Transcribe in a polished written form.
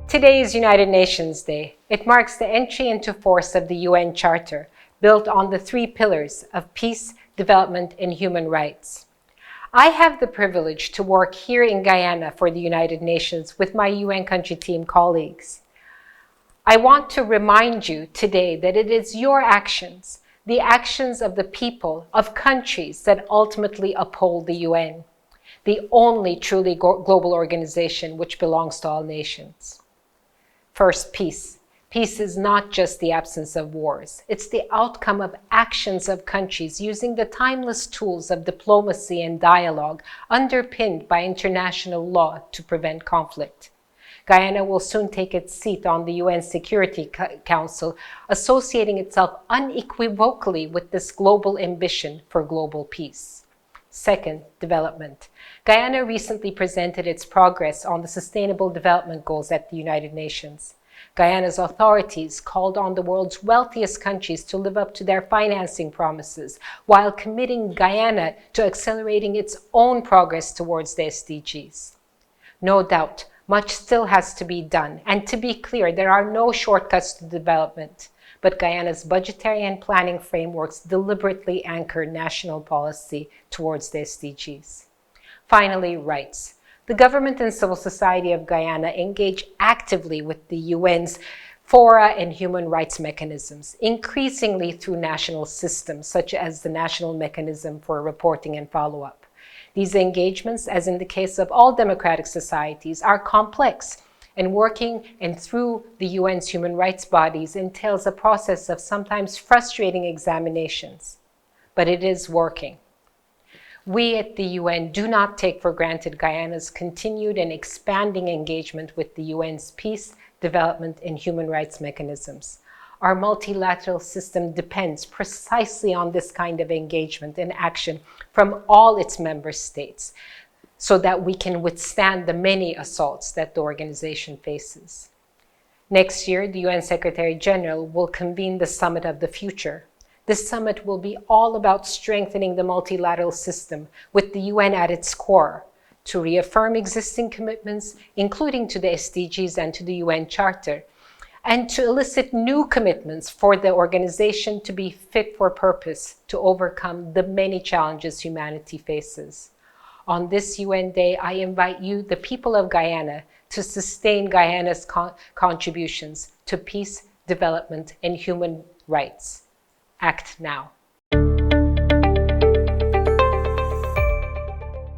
Today is United Nations Day. It marks the entry into force of the UN Charter, built on the 3 pillars of peace, development, and human rights. I have the privilege to work here in Guyana for the United Nations with my UN country team colleagues. I want to remind you today that it is your actions, the actions of the people of countries that ultimately uphold the UN, the only truly global organization which belongs to all nations. First, peace. Peace is not just the absence of wars. It's the outcome of actions of countries using the timeless tools of diplomacy and dialogue underpinned by international law to prevent conflict. Guyana will soon take its seat on the UN Security Council, associating itself unequivocally with this global ambition for global peace. Second, development. Guyana recently presented its progress on the Sustainable Development Goals at the United Nations. Guyana's authorities called on the world's wealthiest countries to live up to their financing promises, while committing Guyana to accelerating its own progress towards the SDGs. No doubt, much still has to be done, and to be clear, there are no shortcuts to development. But Guyana's budgetary and planning frameworks deliberately anchor national policy towards the SDGs. Finally, rights. The government and civil society of Guyana engage actively with the UN's fora and human rights mechanisms, increasingly through national systems, such as the National Mechanism for Reporting and Follow-up. These engagements, as in the case of all democratic societies, are complex, and working and through the UN's human rights bodies entails a process of sometimes frustrating examinations. But it is working. We at the UN do not take for granted Guyana's continued and expanding engagement with the UN's peace, development, and human rights mechanisms. Our multilateral system depends precisely on this kind of engagement and action from all its member states, so that we can withstand the many assaults that the organization faces. Next year, the UN Secretary General will convene the Summit of the Future. This summit will be all about strengthening the multilateral system with the UN at its core, to reaffirm existing commitments, including to the SDGs and to the UN Charter, and to elicit new commitments for the organization to be fit for purpose to overcome the many challenges humanity faces. On this UN Day, I invite you, the people of Guyana, to sustain Guyana's contributions to peace, development, and human rights. Act now.